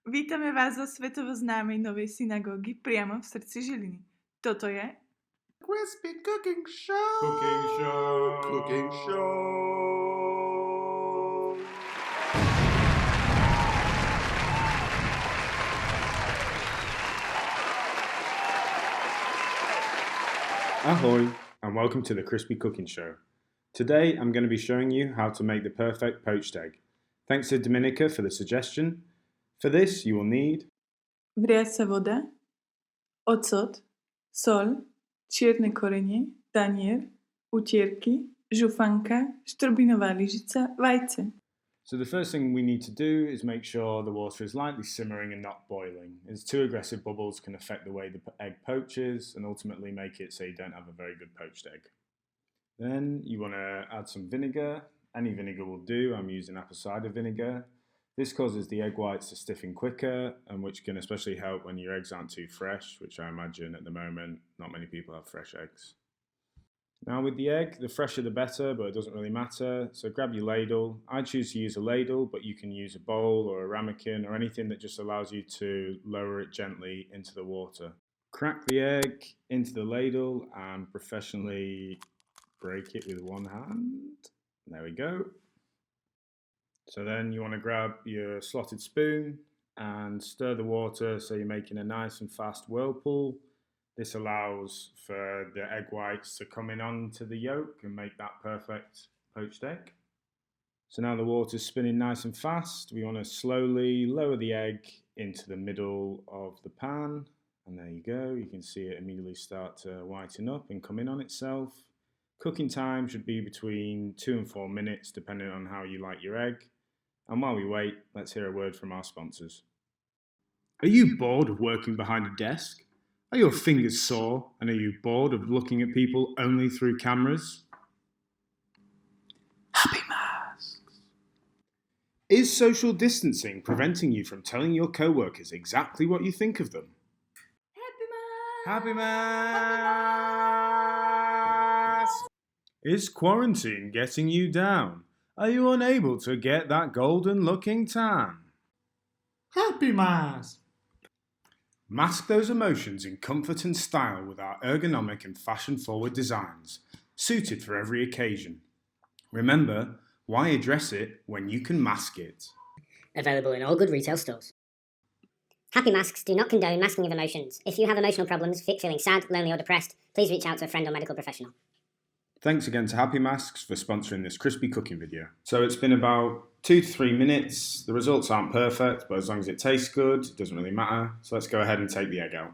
Vítame vás zo svetovo známej novej synagógy priamo v srdci Žiliny. Toto je Crispy Cooking Show! Cooking show! Cooking Show! Ahoy, and welcome to the Crispy Cooking Show. Today I'm going to be showing you how to make the perfect poached egg. Thanks to Dominica for the suggestion. For this you will need vriaca voda, ocot, sol, čierne korenie, tanier, utierky, žufanka, štrbinová lyžica, vajce. So the first thing we need to do is make sure the water is lightly simmering and not boiling, as too aggressive bubbles can affect the way the egg poaches and ultimately make it so you don't have a very good poached egg. Then you want to add some vinegar. Any vinegar will do. I'm using apple cider vinegar. This causes the egg whites to stiffen quicker, and which can especially help when your eggs aren't too fresh, which I imagine at the moment not many people have fresh eggs. Now with the egg, the fresher the better, but it doesn't really matter. So grab your ladle. I choose to use a ladle, but you can use a bowl or a ramekin or anything that just allows you to lower it gently into the water. Crack the egg into the ladle and professionally break it with one hand. There we go. So then you want to grab your slotted spoon and stir the water so you're making a nice and fast whirlpool. This allows for the egg whites to come in onto the yolk and make that perfect poached egg. So now the water's spinning nice and fast. We want to slowly lower the egg into the middle of the pan. And there you go. You can see it immediately start to whiten up and come in on itself. Cooking time should be between 2 and 4 minutes, depending on how you like your egg. And while we wait, let's hear a word from our sponsors. Are you bored of working behind a desk? Are your fingers sore, and are you bored of looking at people only through cameras? Happy Masks! Is social distancing preventing you from telling your co-workers exactly what you think of them? Happy Masks! Is quarantine getting you down? Are you unable to get that golden-looking tan? Happy Masks! Mask those emotions in comfort and style with our ergonomic and fashion-forward designs, suited for every occasion. Remember, why address it when you can mask it? Available in all good retail stores. Happy Masks do not condone masking of emotions. If you have emotional problems, feeling sad, lonely or depressed, please reach out to a friend or medical professional. Thanks again to Happy Masks for sponsoring this crispy cooking video. So it's been about 2 to 3 minutes. The results aren't perfect, but as long as it tastes good, it doesn't really matter. So let's go ahead and take the egg out.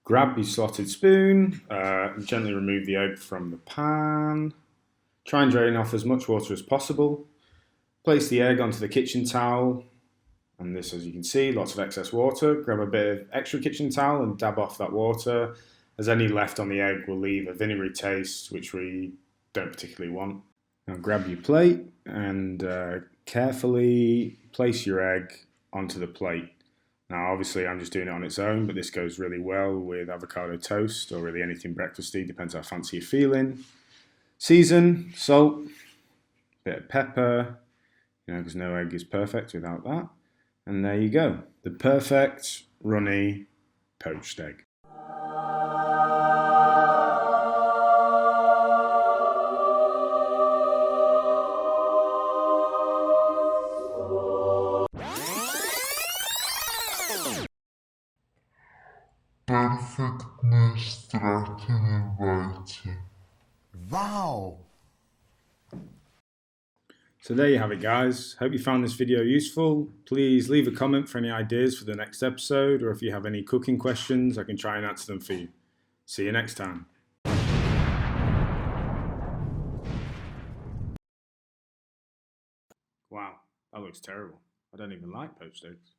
Grab your slotted spoon and gently remove the egg from the pan. Try and drain off as much water as possible. Place the egg onto the kitchen towel. And this, as you can see, lots of excess water. Grab a bit of extra kitchen towel and dab off that water, as any left on the egg will leave a vinegary taste, which we don't particularly want. Now grab your plate and carefully place your egg onto the plate. Now obviously I'm just doing it on its own, but this goes really well with avocado toast or really anything breakfasty, depends how fancy you're feeling. Season, salt, bit of pepper, because no egg is perfect without that. And there you go, the perfect runny poached egg. Perfektne stratené vajce. Wow! So there you have it, guys. Hope you found this video useful. Please leave a comment for any ideas for the next episode, or if you have any cooking questions, I can try and answer them for you. See you next time. Wow, that looks terrible. I don't even like poached eggs.